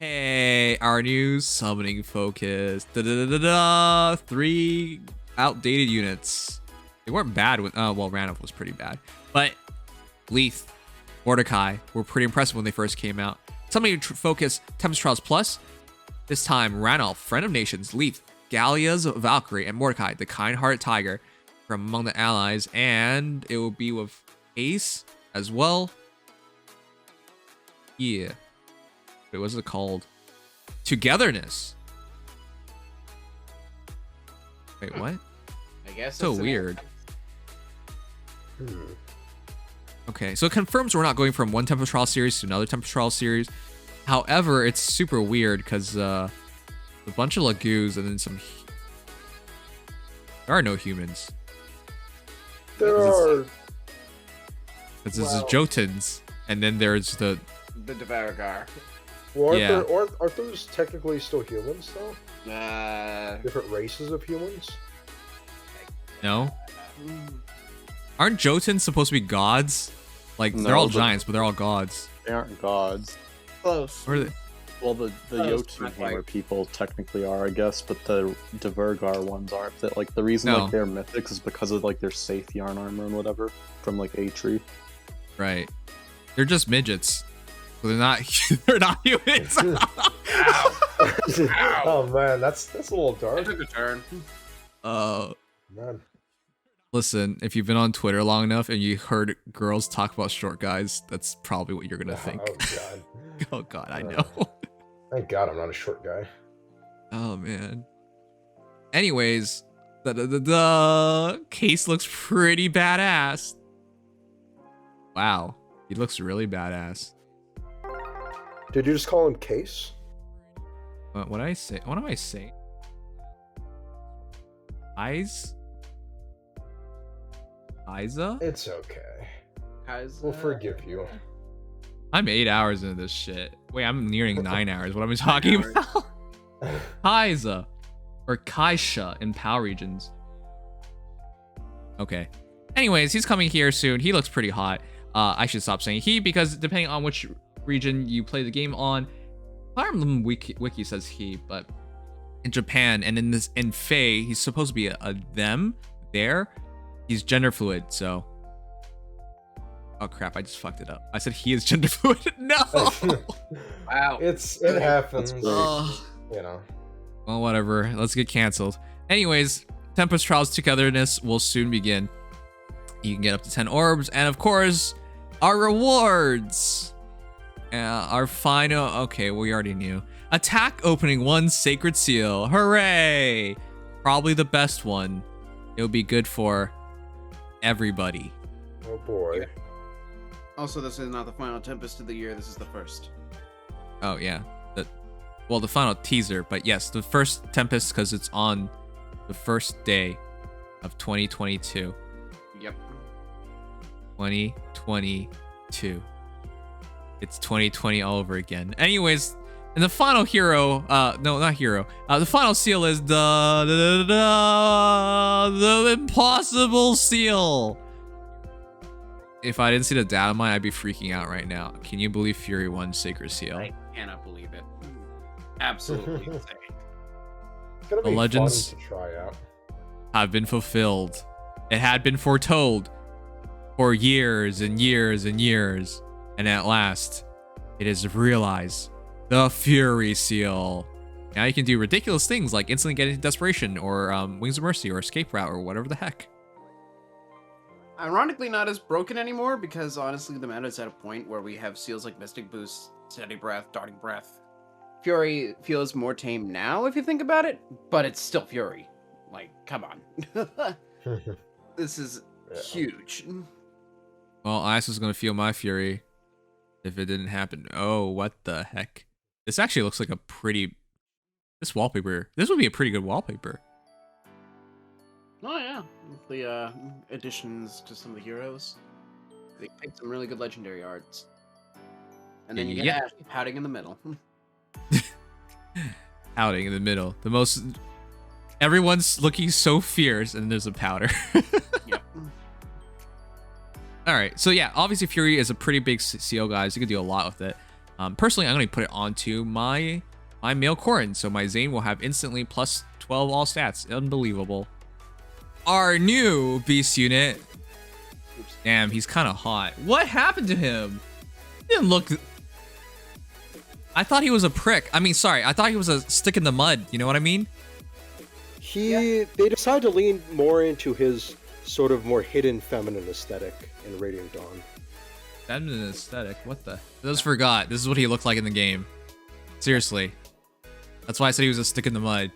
Hey, our new summoning focus. Da-da-da-da-da. 3 outdated units. They weren't bad when well, Ranulf was pretty bad. But Leith, Mordecai were pretty impressive when they first came out. Summoning focus Tempest Trials Plus. This time, Ranulf, Friend of Nations, Leith, Gallia's Valkyrie, and Mordecai, the kind-hearted tiger from among the allies, and it will be with Ace as well. Yeah. Wait, what's it called? Togetherness. Wait, what? I guess so weird. Okay, so it confirms we're not going from one Tempest Trial series to another Tempest Trial series. However, it's super weird because a bunch of Lagoos and then some. There are no humans. There are. This is Jotuns, and then there's the Dagr. Well, Yeah. aren't those technically still humans, though? Different races of humans? no. Aren't Jotuns supposed to be gods? Like they're all giants, but they're all gods. They aren't gods. Close. Or are they? Well, the Jotun hammer people technically are, I guess, but the Dagr ones aren't. That like the reason No. like they're mythics is because of like their safe yarn armor and whatever from like Atri. Right. They're just midgets. So they're not. They're not humans. Oh man, that's a little I dark. took a turn. Man. Listen, if you've been on Twitter long enough and you heard girls talk about short guys, that's probably what you're gonna think. Oh god. Oh god, I know. Thank God I'm not a short guy. Oh man. Anyways, the case looks pretty badass. Wow, he looks really badass. Did you just call him Case? What did I say? What am I saying? Kyza? It's okay. Kyza. We'll forgive you. I'm 8 hours into this shit. Wait, I'm nearing 9 hours. What am I talking about? Kyza. Or Kaysa in PAL regions. Okay. Anyways, he's coming here soon. He looks pretty hot. I should stop saying he because depending on which region you play the game on, Fire Emblem Wiki says he, but in Japan and in Fae, he's supposed to be a them there. He's gender fluid, so. Oh crap! I just fucked it up. I said he is gender fluid. No. Wow. It happens. Ugh. You know. Well, whatever. Let's get canceled. Anyways, Tempest Trials Togetherness will soon begin. You can get up to 10 orbs, and of course, our rewards. Our final. Okay, we already knew. Attack opening 1 Sacred Seal. Hooray! Probably the best one. It'll be good for everybody. Oh boy. Also, this is not the final Tempest of the year. This is the first. Oh yeah. Well, the final teaser, but yes, the first Tempest because it's on the first day of 2022. Yep. 2022. It's 2020 all over again. Anyways, and the final hero, no, not hero. The final seal is the impossible seal. If I didn't see the data mine, I'd be freaking out right now. Can you believe Fury won Sacred Seal? I cannot believe it. Absolutely insane. It's gonna The be legends- fun to try out. Have been fulfilled. It had been foretold for years and years and years. And at last, it is realized. The Fury Seal. Now you can do ridiculous things like instantly get into Desperation or Wings of Mercy or Escape Route or whatever the heck. Ironically, not as broken anymore because honestly, the meta is at a point where we have seals like Mystic Boost, Steady Breath, Darting Breath. Fury feels more tame now if you think about it, but it's still Fury. Like, come on. This is huge. Well, Ice was going to feel my fury if it didn't happen. Oh, what the heck. This actually looks like a pretty... This wallpaper. This would be a pretty good wallpaper. Oh yeah, with the additions to some of the heroes. They picked some really good legendary arts. And then you get Ash pouting in the middle. Pouting in the middle. The most... Everyone's looking so fierce and there's a powder. Yep. All right, so yeah, obviously Fury is a pretty big seal, guys. You can do a lot with it. Personally, I'm going to put it onto my male Corrin, so my Zane will have instantly plus 12 all stats. Unbelievable. Our new beast unit. Oops. Damn, he's kind of hot. What happened to him? He didn't look... I thought he was a prick. I mean, sorry, I thought he was a stick in the mud. You know what I mean? They decided to lean more into his sort of more hidden feminine aesthetic in Radiant Dawn. Feminine aesthetic? What the? I just forgot. This is what he looked like in the game. Seriously. That's why I said he was a stick in the mud.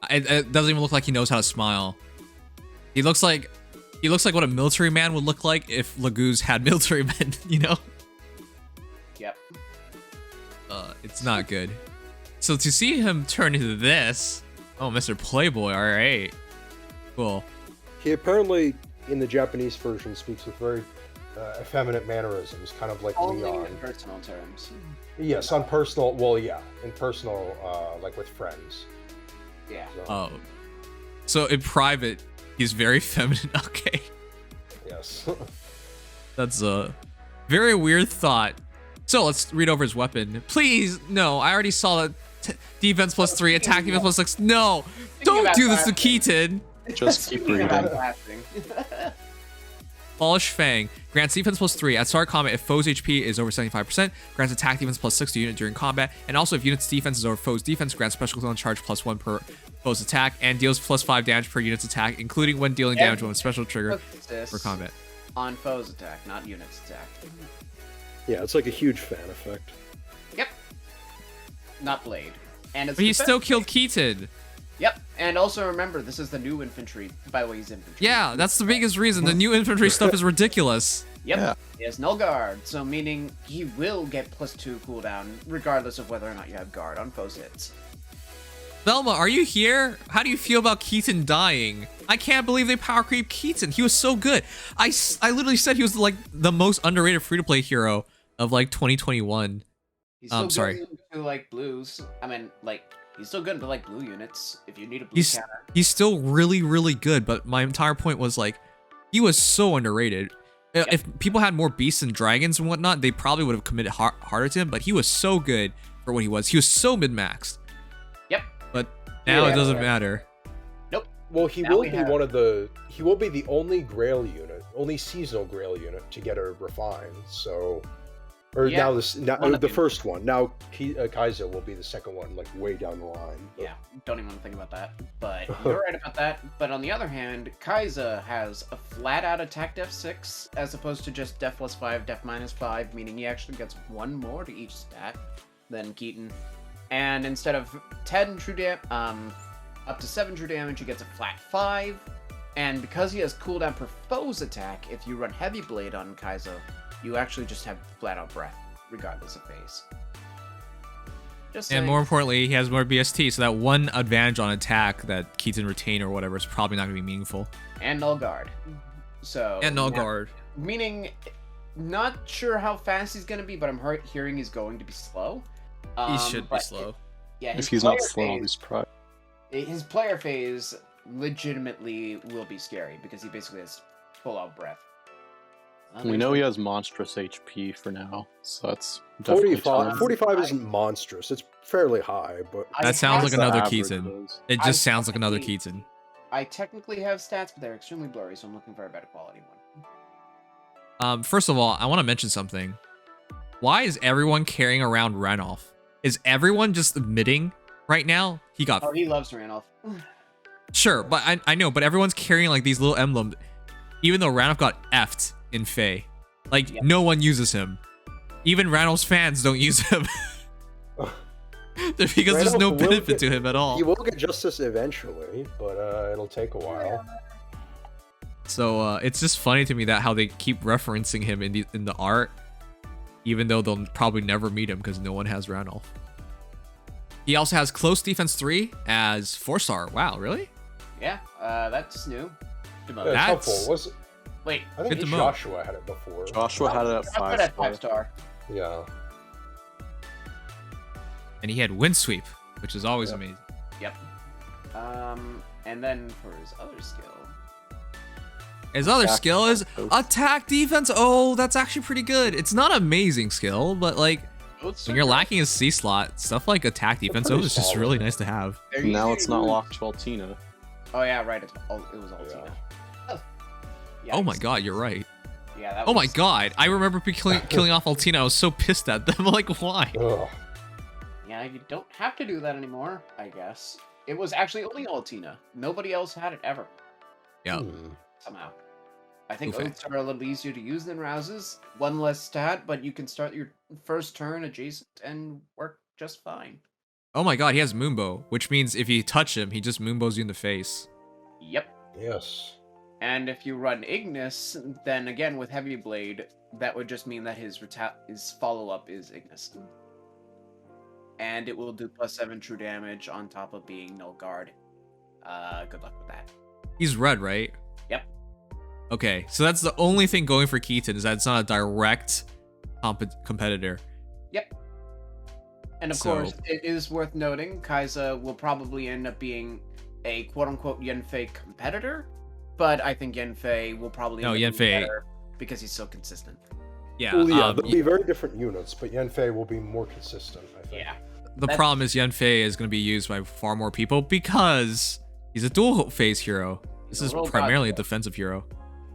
It doesn't even look like he knows how to smile. He looks like what a military man would look like if Laguz had military men, you know? Yep. It's not good. So to see him turn into this, oh, Mr. Playboy, all right, cool. He apparently, in the Japanese version, speaks with very effeminate mannerisms, kind of like Only Leon. in personal terms. Yes, on personal. Well, yeah, in personal, like with friends. Yeah. Oh, so in private, he's very feminine. Okay, Yes. that's a very weird thought. So let's read over his weapon. Please, no, I already saw that. Defense plus 3, attack defense plus 6. No, don't do this to Keaton. Just keep reading. Polish Fang grants defense plus 3 at start combat if foe's HP is over 75%, grants attack defense plus 6 to unit during combat, and also if unit's defense is over foe's defense, grants special clone charge plus 1 per foe's attack, and deals plus 5 damage per unit's attack, including when dealing damage when a special trigger for combat. On foe's attack, not unit's attack. Yeah, it's like a huge fan effect. Yep. Not Blade. And it's But he still killed Keaton. Yep. And also remember, this is the new infantry. By the way, he's infantry. Yeah, that's the biggest reason. The new infantry stuff is ridiculous. Yep. Yeah. He has null guard, so meaning he will get plus 2 cooldown, regardless of whether or not you have guard on foe's hits. Velma, are you here? How do you feel about Keaton dying? I can't believe they power creep Keaton. He was so good. I literally said he was like the most underrated free-to-play hero of like 2021. He's still sorry. good to like blues. I mean, like, he's still good to like blue units if you need a blue counter. He's still really, really good, but my entire point was like, he was so underrated. Yep. If people had more beasts and dragons and whatnot, they probably would have committed harder to him, but he was so good for what he was. He was so mid-maxed. Yep. But now it doesn't matter. Nope. Well, he will be he will be the only Grail unit, only seasonal Grail unit to get a refine. So, or Yeah, now the first one. Now Kyza will be the second one, like way down the line. But... Yeah, don't even think about that. But you're right about that. But on the other hand, Kyza has a flat-out attack def 6 as opposed to just def plus 5, def minus 5, meaning he actually gets 1 more to each stat than Keaton. And instead of 10 true damage, up to 7 true damage, he gets a flat 5. And because he has cooldown per foe's attack, if you run Heavy Blade on Kyza, you actually just have flat-out breath, regardless of phase. Just And saying. more importantly, he has more BST, so that one advantage on attack that Keaton retained or whatever is probably not going to be meaningful. And null guard. So. And null guard. Meaning, not sure how fast he's going to be, but I'm hearing he's going to be slow. He should be slow. Yeah, If he's not slow, he's probably... His player phase legitimately will be scary because he basically has full-out breath. We know he has monstrous HP for now, so that's definitely 45 isn't monstrous. It's fairly high, but That sounds like another average Keaton. is. It just I sounds like another technically- Keaton. I technically have stats, but they're extremely blurry, so I'm looking for a better quality one. First of all, I want to mention something. Why is everyone carrying around Ranulf? Is everyone just admitting right now he got... Oh, he loves Ranulf. Sure, but I know, but everyone's carrying like these little emblems, even though Ranulf got effed in Fae. Like, Yep. no one uses him. Even Ranulf's fans don't use him. Because there's no Ranulf will benefit get- to him at all. he will get justice eventually. But it'll take a while. So it's just funny to me that how they keep referencing him in the art, even though they'll probably never meet him because no one has Ranulf. He also has close defense 3 as 4-star. Wow, really? Yeah, that's new. Yeah, Demote. it's That's- helpful. Was Wait, I think Good to know. Joshua had it before. Joshua had it at I put it at 5 5-star. Yeah. And he had wind sweep, which is always Yep. amazing. Yep. And then for his other skill, His other Attack skill is defense. attack defense. Oh, that's actually pretty good. It's not amazing skill, but like Oaths When are you're great. lacking a C slot, stuff like attack defense pretty is just solid. really nice to have. They're Now easy it's to not use. locked to Altina. Oh yeah, right. It was Altina. Oh my Yikes. god, you're right. Yeah. That Oh my was- god, I remember killing off Altina. I was so pissed at them. Like, why? Ugh. Yeah, you don't have to do that anymore. I guess it was actually only Altina. Nobody else had it ever. Yeah. Somehow. I think Okay. Oaths are a little easier to use than Rouses. One less stat, but you can start your first turn adjacent and work just fine. Oh my god, he has Moonbow, which means if you touch him, he just Moonbows you in the face. Yep. Yes. And if you run Ignis, then again with Heavy Blade, that would just mean that his follow-up is Ignis. And it will do +7 true damage on top of being Null Guard. Good luck with that. He's red, right? Yep. Okay, so that's the only thing going for Keaton is that it's not a direct competitor. Yep. And of So- course, it is worth noting, Kyza will probably end up being a quote-unquote Yenfei competitor, but I think Yenfei will probably No, end up being Yenfei- better because he's so consistent. Yeah. Well, yeah, they'll be very different units, but Yenfei will be more consistent, I think. Yeah. the that's- problem is Yenfei is going to be used by far more people because he's a dual phase hero. This He's a is little primarily a god. defensive hero.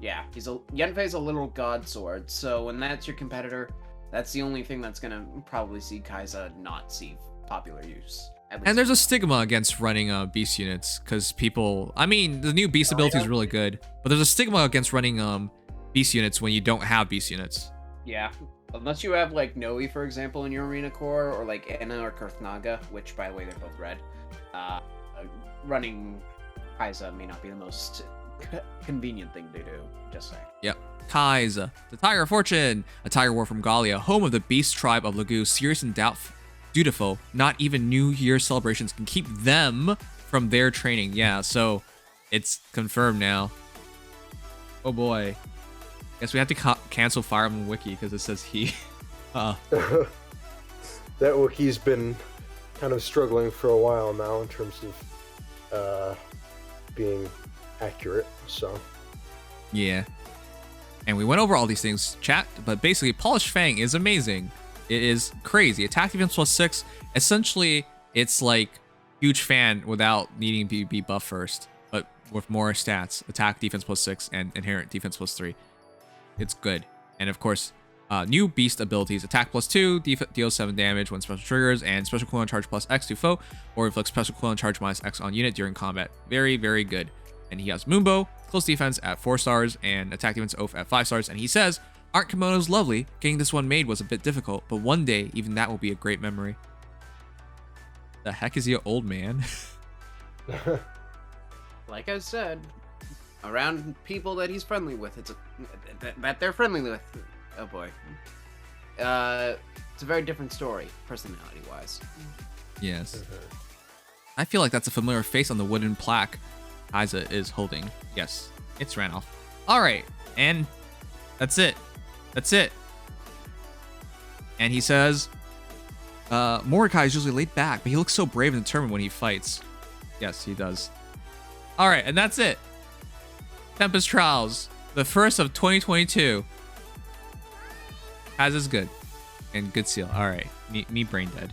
Yeah, Yenfei's a literal god sword, so when that's your competitor, that's the only thing that's gonna probably see Kyza not see popular use. At least And there's a stigma against running beast units because people. I mean, the new beast ability is really good, but there's a stigma against running beast units when you don't have beast units. yeah, unless you have like Noe, for example, in your arena core, or like Anna or Kurthnaga, which by the way they're both red. Running Kyza may not be the most convenient thing to do. Just saying. Yep. Kyza, the Tiger of Fortune, a tiger war from Gallia, home of the beast tribe of Lagu, serious and dutiful. Not even New Year celebrations can keep them from their training. Yeah, so it's confirmed now. Oh boy. Guess we have to cancel Fire Emblem Wiki because it says he. That Wookiee's been kind of struggling for a while now in terms of being accurate, so. Yeah. And we went over all these things, chat, but basically, Polished Fang is amazing. It is crazy. Attack defense +6. Essentially, it's like huge fan without needing to be buffed first, but with more stats. Attack defense +6 and inherent defense +3. It's good. And of course, new beast abilities. Attack +2, deals 7 damage when special triggers, and special cooldown charge +X to foe, or inflicts special cooldown charge -X on unit during combat. Very, very good. And he has Moonbow, close defense at 4 stars, and attack defense oath at 5 stars. And he says, Art Kimono's lovely. Getting this one made was a bit difficult, but one day, even that will be a great memory. The heck is he, an old man? Like I said, around people that he's friendly with, that they're friendly with. Oh boy. It's a very different story, personality-wise. Yes. I feel like that's a familiar face on the wooden plaque Kyza is holding. Yes, it's Randolph. All right, and that's it. That's it. And he says, Mordecai is usually laid back, but he looks so brave and determined when he fights. Yes, he does. All right, and that's it. Tempest Trials, the first of 2022. Kyza's good. And good seal. All right, me brain dead.